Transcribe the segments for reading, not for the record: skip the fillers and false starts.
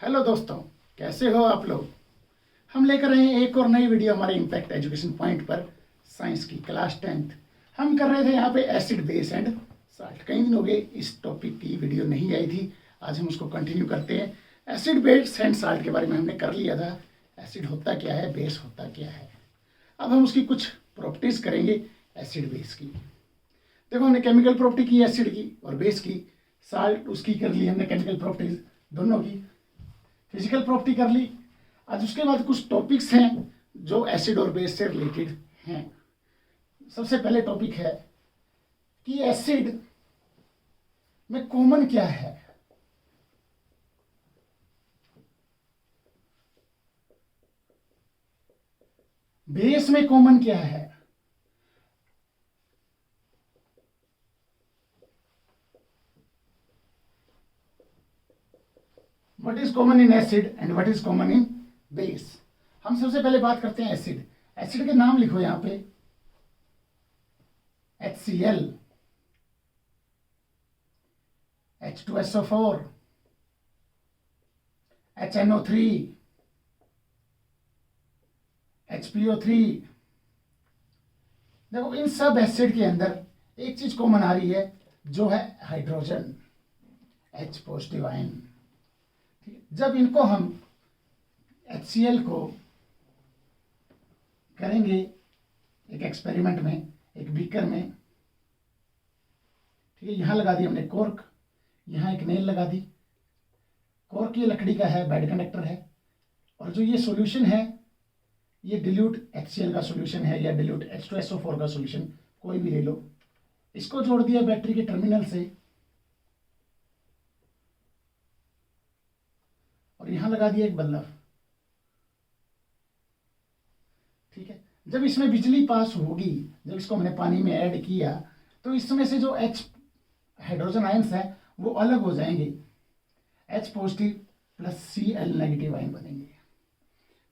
Hello दोस्तों, कैसे हो आप लोग। हम लेकर आए हैं एक और नई वीडियो हमारे इम्पैक्ट एजुकेशन पॉइंट पर। साइंस की क्लास 10th हम कर रहे थे यहाँ पे एसिड बेस एंड साल्ट। कई दिन हो गए इस टॉपिक की वीडियो नहीं आई थी, आज हम उसको कंटिन्यू करते हैं। एसिड बेस एंड साल्ट के बारे में हमने कर लिया था, एसिड होता क्या है, बेस होता क्या है। अब हम उसकी कुछ प्रॉपर्टीज़ करेंगे एसिड बेस की। देखो, हमने केमिकल प्रॉपर्टी की एसिड की और बेस की, साल्ट उसकी कर ली हमने केमिकल प्रॉपर्टीज दोनों की, फिजिकल प्रॉपर्टी कर ली। आज उसके बाद कुछ टॉपिक्स हैं जो एसिड और बेस से रिलेटेड हैं। सबसे पहले टॉपिक है कि एसिड में कॉमन क्या है। बेस में कॉमन क्या है। What is common in acid and what is common in base. हम सबसे पहले बात करते हैं एसिड। एसिड के नाम लिखो यहां पे, HCl, H2SO4, HNO3, HPO3। देखो, इन सब एसिड के अंदर एक चीज कॉमन आ रही है जो है हाइड्रोजन, H पॉजिटिव आयन। जब इनको हम HCl को करेंगे एक एक्सपेरिमेंट में, एक बीकर में, ठीक है, यहां लगा दी हमने कॉर्क, यहां एक नेल लगा दी। कॉर्क ये लकड़ी का है, बैड कंडक्टर है, और जो ये सॉल्यूशन है ये डिल्यूट HCl का सॉल्यूशन है या डिल्यूट H2SO4 का सॉल्यूशन, कोई भी ले लो। इसको जोड़ दिया बैटरी के टर्मिनल से और यहां लगा दिया एक बल्ब, ठीक है। जब इसमें बिजली पास होगी, जब इसको हमने पानी में ऐड किया, तो इसमें से जो H हाइड्रोजन आयंस है वो अलग हो जाएंगे, H positive plus Cl negative ion बनेंगे,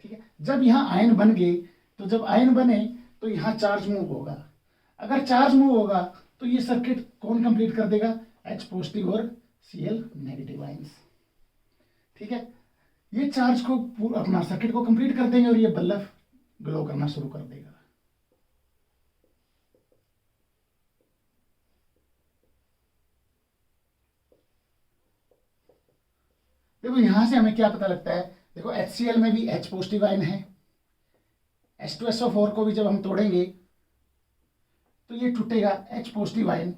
ठीक है। जब यहाँ आयन बन गए, तो जब आयन बने तो यहाँ चार्ज मूव होगा। अगर चार्ज मूव होगा तो ये सर्किट कौन कंप्लीट कर देगा, H पॉजिटिव और Cl नेगेटिव आयंस, ठीक है। ये चार्ज को अपना सर्किट को कंप्लीट कर देंगे और ये बल्ब ग्लो करना शुरू कर देगा। देखो, यहां से हमें क्या पता लगता है, देखो HCl में भी H पॉजिटिव आयन है, H2SO4 को भी जब हम तोड़ेंगे तो ये टूटेगा H positive ion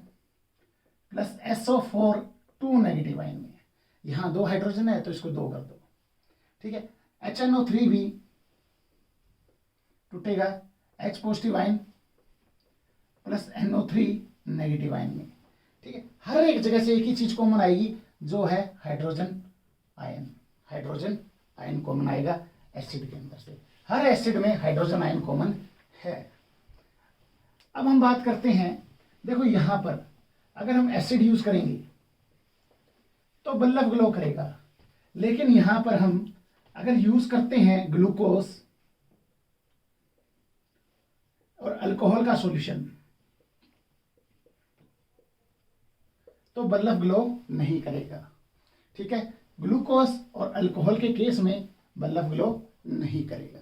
plus SO4 2 negative ion में। यहां 2 हाइड्रोजन है तो इसको 2 कर दो, ठीक है। HNO3 भी टूटेगा H positive ion plus NO3 negative ion में, ठीक है। हर एक जगह से एक ही चीज कॉमन आएगी जो है hydrogen ion. Hydrogen ion common आएगा एसिड के अंदर से, हर एसिड में हाइड्रोजन आयन कॉमन है। अब हम बात करते हैं, देखो यहां पर अगर हम एसिड यूज करेंगे तो बल्ब ग्लो करेगा, लेकिन यहां पर हम अगर यूज करते हैं ग्लूकोज और अल्कोहल का सॉल्यूशन तो बल्ब ग्लो नहीं करेगा, ठीक है। ग्लूकोज और अल्कोहल के केस में बल्ब ग्लो नहीं करेगा।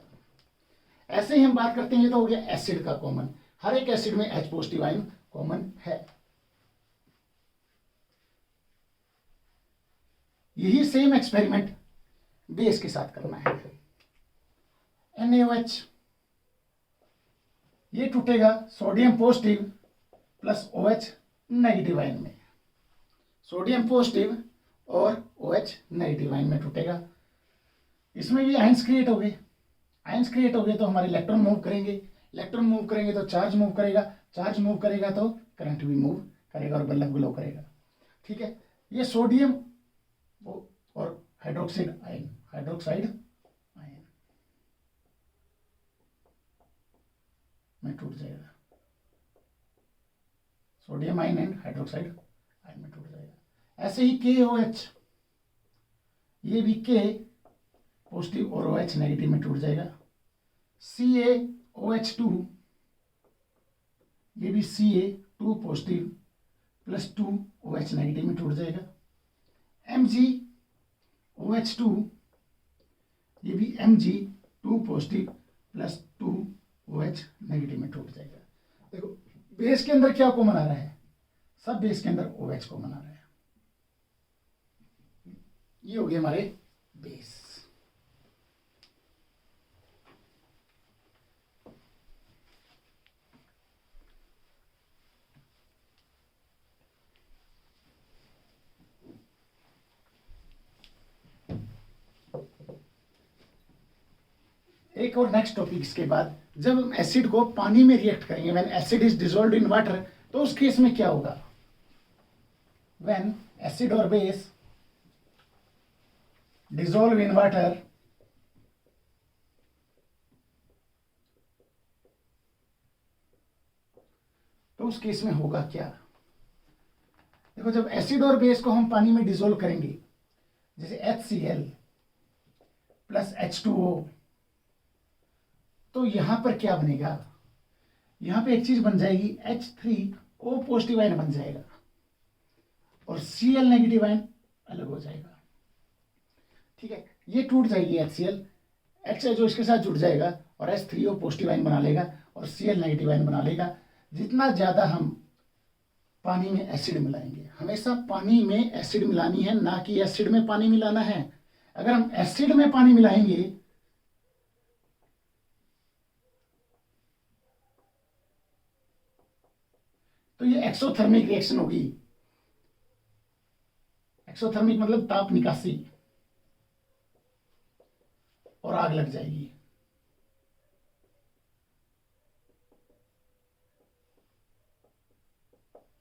ऐसे ही हम बात करते हैं, तो हो गया एसिड का कॉमन, हर एक एसिड में H पॉजिटिव आयन कॉमन है। यही सेम एक्सपेरिमेंट बेस के साथ करना है। NaOH ये टूटेगा sodium positive plus OH negative ion में, सोडियम पॉजिटिव और OH नेगेटिव आयन में टूटेगा। इसमें भी आयंस क्रिएट हो गए, आयंस क्रिएट हो गए तो हमारे इलेक्ट्रॉन मूव करेंगे, इलेक्ट्रॉन मूव करेंगे तो चार्ज मूव करेगा, चार्ज मूव करेगा तो करंट भी मूव करेगा और बल्ब ग्लो करेगा, ठीक है। ये सोडियम और हाइड्रोक्साइड आयन, हाइड्रोक्साइड आयन में टूट जाएगा, sodium ion and hydroxide ion में टूट जाएगा। ऐसे ही KOH, ये भी K पॉजिटिव और OH नेगेटिव में टूट जाएगा। CaOH2 ये भी Ca2 positive plus 2 OH negative में टूट जाएगा। MgOH2 ये भी Mg2 positive plus 2OH negative में टूट जाएगा। देखो बेस के अंदर क्या कॉमन आ रहा है, सब बेस के अंदर OH कॉमन आ रहा है। ये हो गए हमारे बेस। एक और नेक्स्ट टॉपिक इसके बाद, जब हम एसिड को पानी में रिएक्ट करेंगे, when acid is dissolved in water, तो उस केस में क्या होगा, व्हेन एसिड और बेस डिसॉल्व इन वाटर, तो उस केस में होगा क्या। देखो जब एसिड और बेस को हम पानी में डिसॉल्व करेंगे, जैसे HCl प्लस H2O, तो यहां पर क्या बनेगा, यहां पे एक चीज बन जाएगी, H3O पॉजिटिव आयन बन जाएगा और Cl नेगेटिव आयन अलग हो जाएगा। ठीक है, ये टूट जाएगी HCl, H जो इसके साथ जुड़ जाएगा और H3O पॉजिटिव आयन बना लेगा और Cl नेगेटिव आयन बना लेगा। जितना ज्यादा हम पानी में एसिड मिलाएंगे, हमेशा पानी में एसिड मिलानी है, ना कि एसिड में पानी मिलाना है। अगर हम एसिड में पानी मिलाएंगे तो ये एक्सोथर्मिक रिएक्शन होगी। एक्सोथर्मिक मतलब ताप निकासी, और आग लग जाएगी।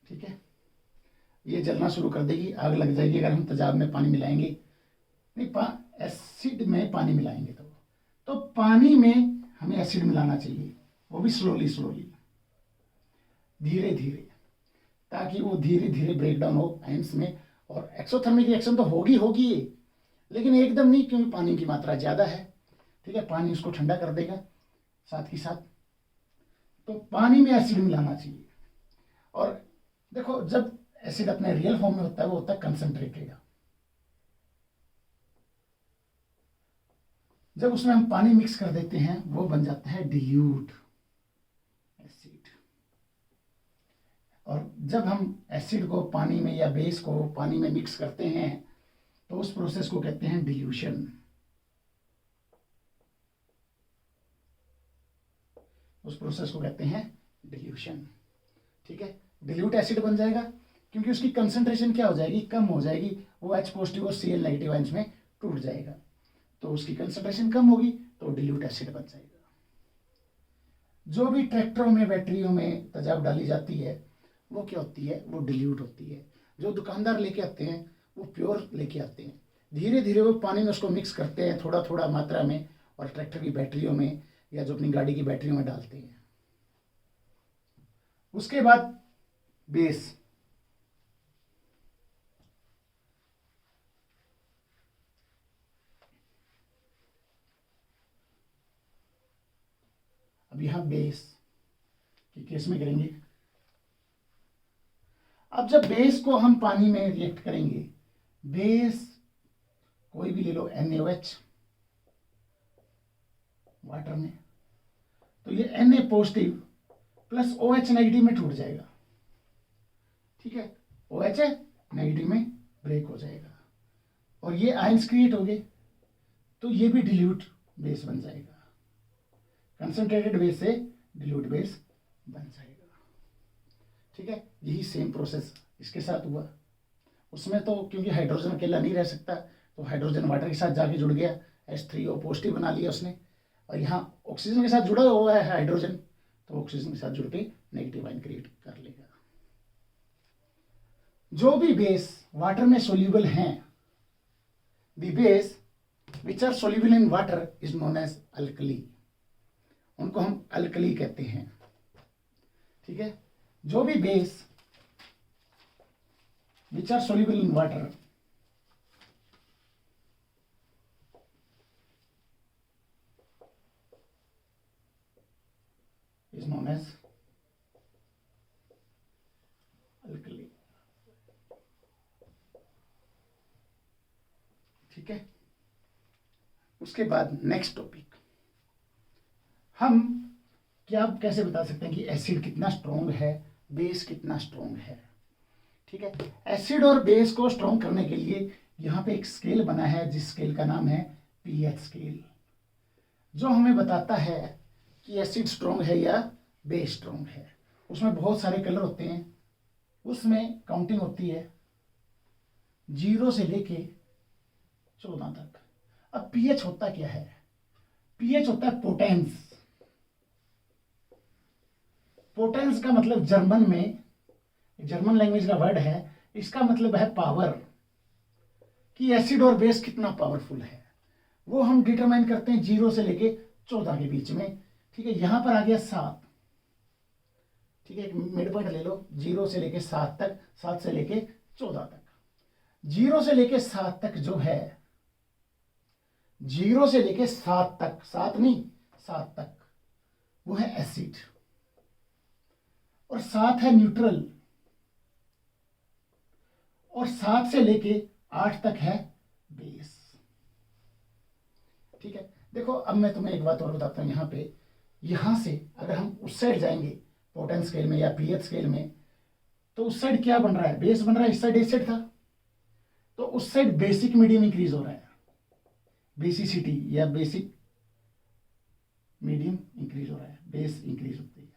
ठीक है, ये जलना शुरू कर देगी, आग लग जाएगी अगर हम तेजाब में पानी मिलाएंगे, नहीं एसिड में पानी मिलाएंगे तो पानी में हमें एसिड मिलाना चाहिए, वो भी स्लोली स्लोली, धीरे धीरे, ताकि वो धीरे धीरे ब्रेक डाउन हो आयंस में। और एक्सोथर्मिक रिएक्शन तो होगी लेकिन एकदम नहीं, क्योंकि पानी की मात्रा ज़्यादा है। ठीक है, पानी उसको ठंडा कर देगा साथ ही साथ, तो पानी में एसिड मिलाना चाहिए। और देखो जब एसिड अपने रियल फॉर्म में होता है वो होता है कंसंट्रेटेड, जब उसमें हम पानी मिक्स कर देते हैं वो बन जाता है डिल्यूट एसिड। और जब हम एसिड को पानी में या बेस को पानी में मिक्स करते हैं तो उस प्रोसेस को कहते हैं डिल्यूशन। उस प्रोसेस को कहते हैं डिल्यूशन। ठीक है, डिल्यूट एसिड बन जाएगा क्योंकि उसकी कंसंट्रेशन क्या हो जाएगी, कम हो जाएगी, वो H पॉजिटिव और Cl नेगेटिव आयंस में टूट जाएगा, तो उसकी कंसंट्रेशन कम होगी तो डिल्यूट एसिड बन जाएगा। जो भी ट्रैक्टरों में बैटरियों में तेजाब डाली जाती है वो क्या होती है, वो डिल्यूट होती है। जो दुकानदार लेके आते हैं वो प्योर लेके आते हैं, धीरे धीरे वो पानी में उसको मिक्स करते हैं थोड़ा थोड़ा मात्रा में, और ट्रैक्टर की बैटरियों में या जो अपनी गाड़ी की बैटरियों में डालते हैं। उसके बाद बेस, अब यहां बेस के केस में करेंगे। अब जब बेस को हम पानी में रिएक्ट करेंगे, बेस कोई भी ले लो, NaOH वाटर में, तो ये Na positive plus OH negative में टूट जाएगा। ठीक है, OH नेगेटिव में ब्रेक हो जाएगा और ये आयंस क्रिएट हो गए, तो ये भी डिल्यूट बेस बन जाएगा। कंसंट्रेटेड बेस से डिल्यूट बेस बन जाएगा। ठीक है, यही सेम प्रोसेस इसके साथ हुआ। उसमें तो क्योंकि हाइड्रोजन अकेला नहीं रह सकता, तो हाइड्रोजन वाटर के साथ जाके जुड़ गया, H3O पॉजिटिव बना लिया उसने, और यहाँ ऑक्सीजन के साथ जुड़ा हुआ है हाइड्रोजन, तो ऑक्सीजन के साथ जुड़ के नेगेटिव आयन क्रिएट कर लेगा। जो भी बेस वाटर में सोल्यूबल हैं, the base which are soluble in water is known as alkali, उनको हम अल्कली कहते हैं। ठीक है, जो भी base which are soluble in water is known as alkali। ठीक है, उसके बाद नेक्स्ट टॉपिक, हम क्या कैसे बता सकते हैं कि एसिड कितना स्ट्रॉन्ग है, बेस कितना स्ट्रॉन्ग है। ठीक है, एसिड और बेस को स्ट्रॉन्ग करने के लिए यहाँ पे एक स्केल बना है जिस स्केल का नाम है पीएच स्केल, जो हमें बताता है कि एसिड स्ट्रॉन्ग है या बेस स्ट्रॉन्ग है। उसमें बहुत सारे कलर होते हैं, उसमें काउंटिंग होती है 0 से लेके 14 तक। अब पीएच होता क्या है? पीएच होता है पोटेंस। पोटेंस का मतलब जर्मन में, जर्मन लैंग्वेज का वर्ड है, इसका मतलब है पावर, कि एसिड और बेस कितना पावरफुल है वो हम डिटरमाइन करते हैं 0 से लेके 14 के बीच में। ठीक है, यहां पर आ गया 7। ठीक है, एक मिड पॉइंट ले लो, 0 से लेके 7 तक, 7 से लेके 14 तक। 0 से लेके 7 तक जो है, 0 से लेके 7 तक, 7 नहीं 7 तक, वो है एसिड, और 7 है न्यूट्रल, और 7 से लेके 8 तक है बेस। ठीक है, देखो अब मैं तुम्हें एक बात और बताता हूं, यहां से अगर हम उस साइड जाएंगे पोटेंस स्केल में या पीएच स्केल में, तो उस साइड क्या बन रहा है? बेस बन रहा है, इस साइड एसिड था, तो उस साइड बेसिक मीडियम इंक्रीज हो रहा है, बेसिसिटी या बेसिक मीडियम इंक्रीज हो रहा है, बेस इंक्रीज होती है।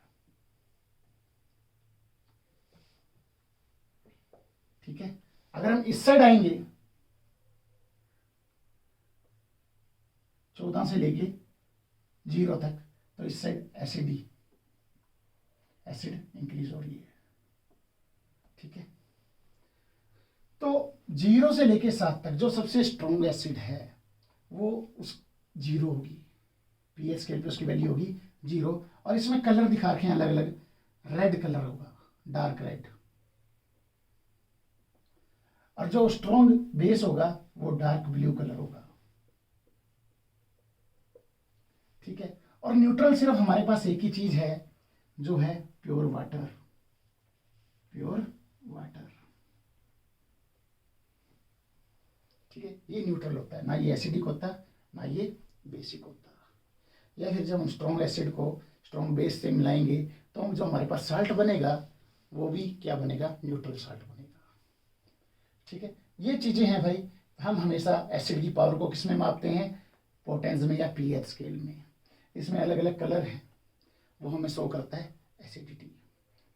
ठीक है, अगर हम इस साइड आएंगे 14 से लेके 0 तक, तो इस साइड एसिड इंक्रीज हो रही है। ठीक है, तो 0 से लेके 7 तक जो सबसे स्ट्रॉन्ग एसिड है वो उस 0 होगी, पीएच स्केल पे उसकी वैल्यू होगी 0। और इसमें कलर दिखा रखे हैं अलग अलग, रेड कलर होगा, डार्क रेड, और जो स्ट्रॉन्ग बेस होगा वो डार्क ब्लू कलर होगा। ठीक है, और न्यूट्रल सिर्फ हमारे पास एक ही चीज है, जो है प्योर वाटर, प्योर वाटर। ठीक है, ये न्यूट्रल होता है, ना ये एसिडिक होता, ना ये बेसिक होता। या फिर जब हम स्ट्रॉन्ग एसिड को स्ट्रॉन्ग बेस से मिलाएंगे तो जो हमारे पास साल्ट बनेगा वो भी क्या बनेगा? न्यूट्रल साल्ट बनेगा। ठीक है, ये चीजें हैं भाई, हम हमेशा एसिड की पावर को किसमें मापते हैं? पोटेंस में या पीएच स्केल में। इसमें अलग अलग कलर हैं, वो हमें शो करता है एसिडिटी,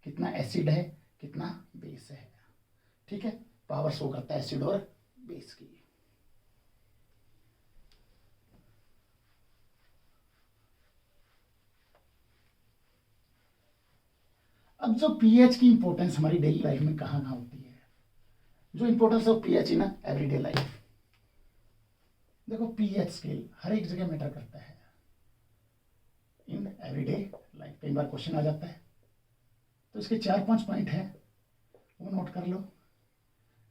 कितना एसिड है कितना बेस है। ठीक है, पावर शो करता है एसिड और बेस की। अब जो पीएच की इंपॉर्टेंस हमारी डेली लाइफ में कहाँ कहाँ होती है, जो importance of pH in everyday life. देखो पीएच स्केल हर एक जगह मैटर करता है इन एवरीडे लाइफ। कई बार क्वेश्चन आ जाता है, तो इसके 4-5 पॉइंट हैं, वो नोट कर लो।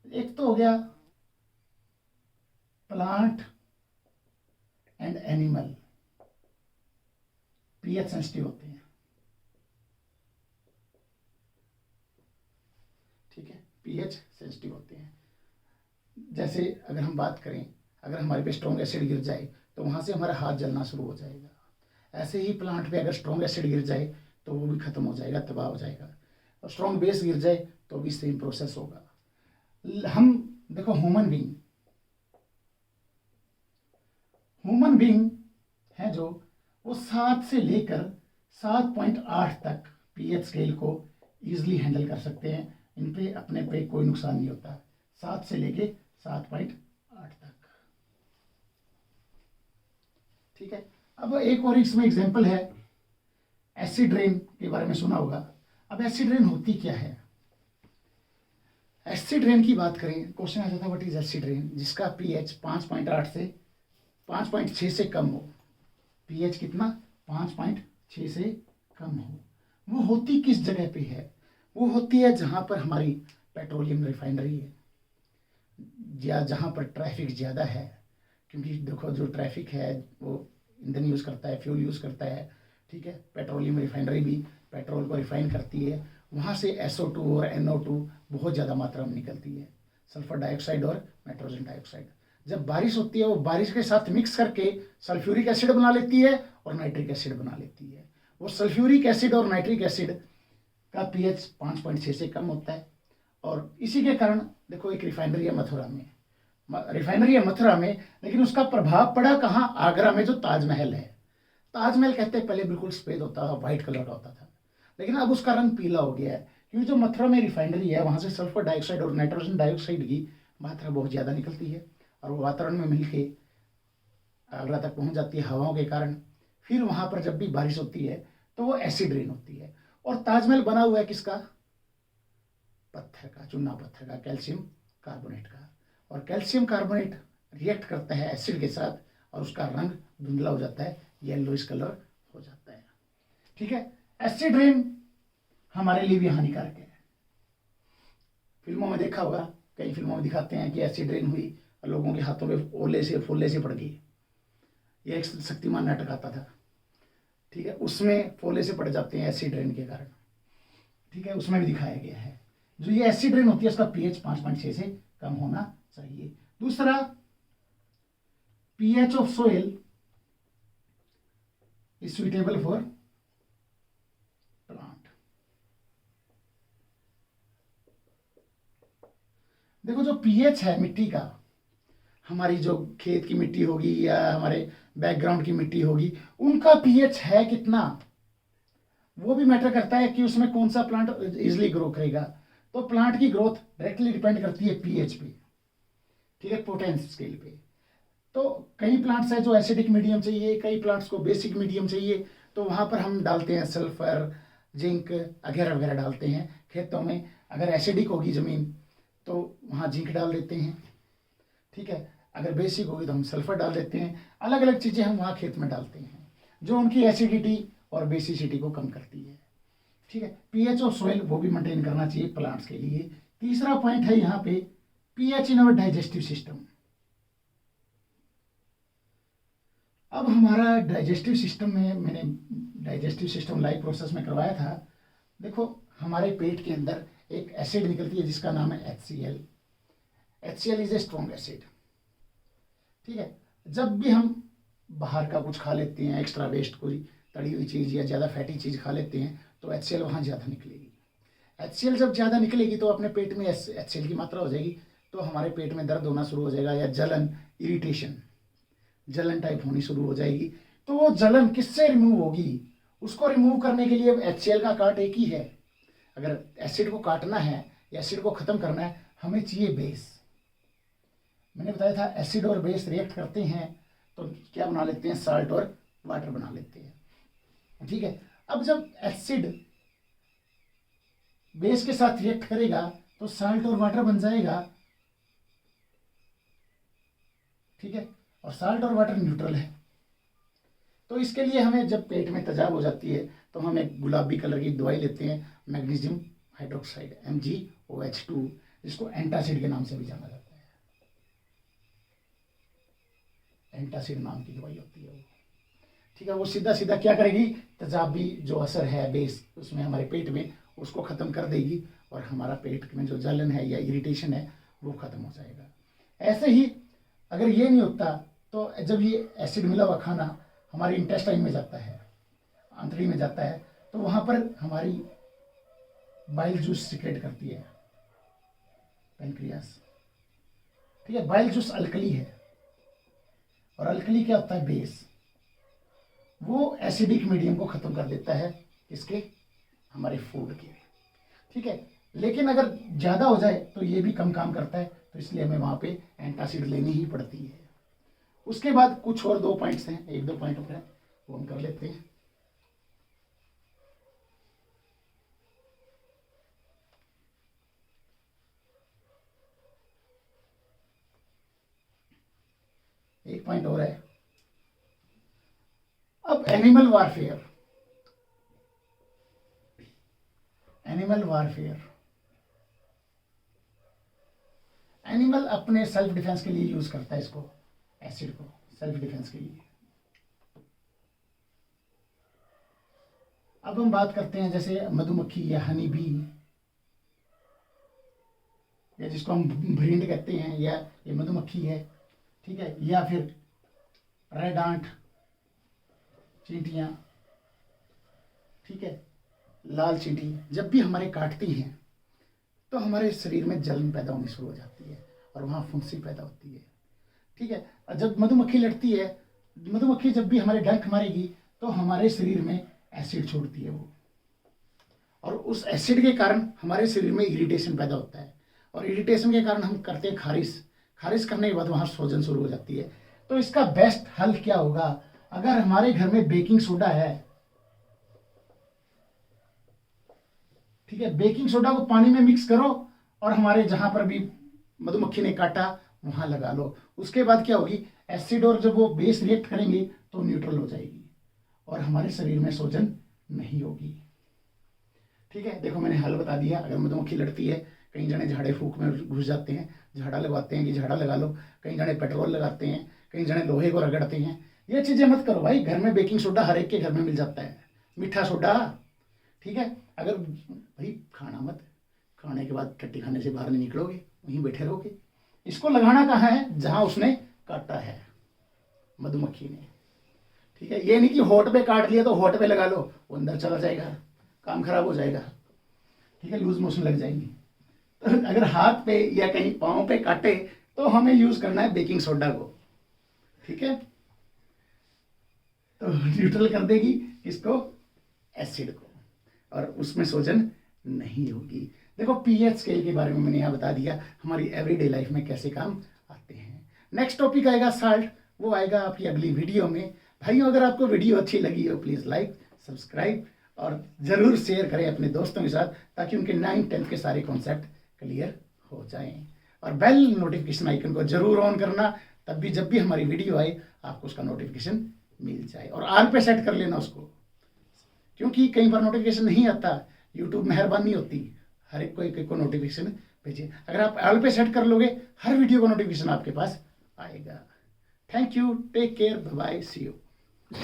एक तो हो गया plant and animal, pH sensitive होते हैं। ठीक है, पीएच सेंसिटिव होते हैं। जैसे अगर हम बात करें, अगर हमारे पे स्ट्रॉन्ग एसिड गिर जाए तो वहां से हमारा हाथ जलना शुरू हो जाएगा। ऐसे ही प्लांट पे अगर स्ट्रॉन्ग एसिड गिर जाए तो वो भी खत्म हो जाएगा, तबाह हो जाएगा। और स्ट्रॉन्ग बेस गिर जाए तो भी सेम प्रोसेस होगा। हम देखो ह्यूमन बीइंग है जो, वो 7 से लेकर 7.8 तक पीएच स्केल को इजीली हैंडल कर सकते हैं। इन पे अपने पे कोई नुकसान नहीं होता, 7 से लेके 7.8 तक। ठीक है, अब एक और इसमें एग्जांपल है, एसिड रेन के बारे में सुना होगा। अब एसिड रेन होती क्या है? एसिड रेन की बात करें, क्वेश्चन आ जाता है व्हाट इज एसिड रेन, जिसका पीएच 5.8 से 5.6 से कम हो। पीएच कितना? 5.6 से कम हो। वो होती किस जगह पे है? वो होती है जहां पर हमारी पेट्रोलियम रिफाइनरी है, या जहां पर ट्रैफिक ज़्यादा है। क्योंकि देखो जो ट्रैफिक है वो ईंधन यूज़ करता है, फ्यूल यूज़ करता है। ठीक है, पेट्रोलियम रिफाइनरी भी पेट्रोल को रिफाइन करती है, वहाँ से SO2 और NO2 बहुत ज़्यादा मात्रा में निकलती है, सल्फर डाइऑक्साइड और नाइट्रोजन डाइऑक्साइड। जब बारिश होती है वो बारिश के साथ मिक्स करके सल्फ्यूरिक एसिड बना लेती है और नाइट्रिक एसिड बना लेती है। वो सल्फ्यूरिक एसिड और नाइट्रिक एसिड का पीएच 5.6 से कम होता है। और इसी के कारण देखो एक रिफाइनरी है मथुरा में, लेकिन उसका प्रभाव पड़ा कहाँ? आगरा में जो ताजमहल है। ताजमहल कहते हैं पहले बिल्कुल सफेद होता था, व्हाइट कलर का होता था, लेकिन अब उसका रंग पीला हो गया है, क्योंकि जो मथुरा में रिफाइनरी है वहाँ से सल्फर डाइऑक्साइड और नाइट्रोजन डाइऑक्साइड की मात्रा बहुत ज़्यादा निकलती है और वो वातावरण में मिलके आगरा तक पहुँच जाती है हवाओं के कारण। फिर वहाँ पर जब भी बारिश होती है तो वो एसिड रेन होती है। और ताजमहल बना हुआ है किसका? पत्थर का, चूना पत्थर का, कैल्शियम कार्बोनेट का। और कैल्शियम कार्बोनेट रिएक्ट करता है एसिड के साथ और उसका रंग धुंधला हो जाता है, येलोइश कलर हो जाता है। ठीक है, एसिड रेन हमारे लिए भी हानिकारक है। फिल्मों में देखा होगा, कई फिल्मों में दिखाते हैं कि एसिड रेन हुई और लोगों के हाथों में ओले से फोले से पड़ गई। ये एक शक्तिमान नाटक आता था, ठीक है, उसमें फोले से पड़ जाते हैं एसिड रेन के कारण। ठीक है, उसमें भी दिखाया गया है। जो ये एसिड रेन होती है उसका पीएच 5.6 से कम होना चाहिए। दूसरा, pH of soil is suitable for plant. देखो जो पीएच है मिट्टी का, हमारी जो खेत की मिट्टी होगी या हमारे बैकग्राउंड की मिट्टी होगी, उनका पीएच है कितना, वो भी मैटर करता है कि उसमें कौन सा प्लांट इजिली ग्रो करेगा। तो प्लांट की ग्रोथ डायरेक्टली डिपेंड करती है पीएच पे, ठीक है, पोटेंस स्केल पे। तो कई प्लांट्स हैं जो एसिडिक मीडियम चाहिए, कई प्लांट्स को बेसिक मीडियम चाहिए, तो वहाँ पर हम डालते हैं सल्फर, जिंक वगैरह वगैरह डालते हैं खेतों में। अगर एसिडिक होगी ज़मीन तो वहाँ जिंक डाल देते हैं, ठीक है, अगर बेसिक होगी तो हम सल्फर डाल देते हैं। अलग अलग चीज़ें हम वहाँ खेत में डालते हैं जो उनकी एसिडिटी और बेसिसिटी को कम करती है। ठीक है, पीएच ऑफ सोइल वो भी मेंटेन करना चाहिए प्लांट्स के लिए। तीसरा पॉइंट है यहाँ पे पीएच इन अवर डाइजेस्टिव सिस्टम। अब हमारा डाइजेस्टिव सिस्टम में, मैंने डाइजेस्टिव सिस्टम लाइव प्रोसेस में करवाया था। देखो हमारे पेट के अंदर एक एसिड निकलती है जिसका नाम है HCl। HCl is a strong acid. ठीक है, जब भी हम बाहर का कुछ खा लेते हैं, एक्स्ट्रा वेस्ट कोई तली हुई चीज़ या ज़्यादा फैटी चीज़ खा लेते हैं, तो HCl वहाँ ज़्यादा निकलेगी। HCl जब ज़्यादा निकलेगी तो अपने पेट में HCl की मात्रा हो जाएगी, तो हमारे पेट में दर्द होना शुरू हो जाएगा या जलन, इरिटेशन, जलन टाइप होनी शुरू हो जाएगी। तो वो जलन किससे रिमूव होगी? उसको रिमूव करने के लिए HCl का काट एक ही है। अगर एसिड को काटना है, एसिड को ख़त्म करना है, हमें चाहिए बेस। मैंने बताया था एसिड और बेस रिएक्ट करते हैं तो क्या बना लेते हैं? साल्ट और वाटर बना लेते हैं। ठीक है, अब जब एसिड बेस के साथ रिएक्ट करेगा तो साल्ट और वाटर बन जाएगा। ठीक है, और साल्ट और वाटर न्यूट्रल है। तो इसके लिए हमें जब पेट में तेजाब हो जाती है तो हम एक गुलाबी कलर की दवाई लेते हैं, मैग्नीशियम हाइड्रोक्साइड MgOH2, जिसको एंटासिड के नाम से भी जाना जाता है। एंटासिड नाम की दवाई होती है वो। ठीक है, वो सीधा सीधा क्या करेगी? तेजाबी जो असर है बेस उसमें हमारे पेट में, उसको ख़त्म कर देगी और हमारा पेट में जो जलन है या इरिटेशन है वो ख़त्म हो जाएगा। ऐसे ही अगर ये नहीं होता तो जब ये एसिड मिला हुआ खाना हमारी इंटेस्टाइन में जाता है, आंतड़ी में जाता है, तो वहाँ पर हमारी बाइल जूस सिक्रेट करती है पैनक्रियास। ठीक है, बाइल जूस अल्कली है और अल्कली क्या होता है? बेस। वो एसिडिक मीडियम को ख़त्म कर देता है, किसके? हमारे फूड के। ठीक है, लेकिन अगर ज़्यादा हो जाए तो ये भी कम काम करता है, तो इसलिए हमें वहाँ पे एंटासिड लेनी ही पड़ती है। उसके बाद कुछ और 2 पॉइंट्स हैं, 1-2 पॉइंट पर वो हम कर लेते हैं। एक पॉइंट और है। अब एनिमल वारफेयर, एनिमल अपने सेल्फ डिफेंस के लिए यूज करता है इसको, एसिड को, सेल्फ डिफेंस के लिए। अब हम बात करते हैं जैसे मधुमक्खी या हनी बी, या जिसको हम भ्रींड कहते हैं, या ये मधुमक्खी है, ठीक है, या फिर रेड आंट, चींटियाँ, ठीक है, लाल चींटी जब भी हमारे काटती हैं तो हमारे शरीर में जलन पैदा होनी शुरू हो जाती है और वहाँ फुंसी पैदा होती है। ठीक है, और जब मधुमक्खी लड़ती है, मधुमक्खी जब भी हमारे डंक मारेगी तो हमारे शरीर में एसिड छोड़ती है वो, और उस एसिड के कारण हमारे शरीर में इरिटेशन पैदा होता है, और इरिटेशन के कारण हम करते हैं खारिश, खारिश करने के बाद वहाँ सूजन शुरू हो जाती है। तो इसका बेस्ट हल क्या होगा? अगर हमारे घर में बेकिंग सोडा है, ठीक है, बेकिंग सोडा को पानी में मिक्स करो और हमारे जहां पर भी मधुमक्खी ने काटा वहां लगा लो। उसके बाद क्या होगी, एसिड और जब वो बेस रिएक्ट करेंगे तो न्यूट्रल हो जाएगी और हमारे शरीर में सूजन नहीं होगी। ठीक है, देखो मैंने हल बता दिया। अगर मधुमक्खी लड़ती है, कई जने झाड़े फूक में घुस जाते हैं, झाड़ा लगवाते हैं कि झाड़ा लगा लो, कई जने पेट्रोल लगाते हैं, कई जने लोहे को रगड़ते हैं। ये चीजें मत करो भाई, घर में बेकिंग सोडा हर एक के घर में मिल जाता है, मीठा सोडा। ठीक है, अगर भाई खाना मत, खाने के बाद टट्टी खाने से बाहर नहीं निकलोगे, वहीं बैठे रहोगे। इसको लगाना कहाँ है? जहां उसने काटा है, मधुमक्खी ने। ठीक है, ये नहीं कि होठ पे काट लिया तो होठ पे लगा लो, वो अंदर चला जाएगा, काम खराब हो जाएगा। ठीक है, लूज मोशन लग जाएंगी। तो अगर हाथ पे या कहीं पाँव पे काटे तो हमें यूज करना है बेकिंग सोडा को। ठीक है, तो न्यूट्रल कर देगी इसको, एसिड को, और उसमें सूजन नहीं होगी। देखो पीएच स्केल के बारे में मैंने यहाँ बता दिया, हमारी एवरीडे लाइफ में कैसे काम आते हैं। नेक्स्ट टॉपिक आएगा साल्ट, वो आएगा आपकी अगली वीडियो में। भाइयों, अगर आपको वीडियो अच्छी लगी हो प्लीज़ लाइक, सब्सक्राइब और ज़रूर शेयर करें अपने दोस्तों के साथ, ताकि उनके 9th 10th के सारे कॉन्सेप्ट क्लियर हो जाएं। और बेल नोटिफिकेशन आइकन को जरूर ऑन करना, तब भी जब भी हमारी वीडियो आए आपको उसका नोटिफिकेशन मिल जाए। और ऑल पे सेट कर लेना उसको, क्योंकि कई बार नोटिफिकेशन नहीं आता, यूट्यूब मेहरबान नहीं होती, हर एक को नोटिफिकेशन भेजिए। अगर आप ऑल पे सेट कर लोगे, हर वीडियो का नोटिफिकेशन आपके पास आएगा। Thank you, take care, bye bye, see you.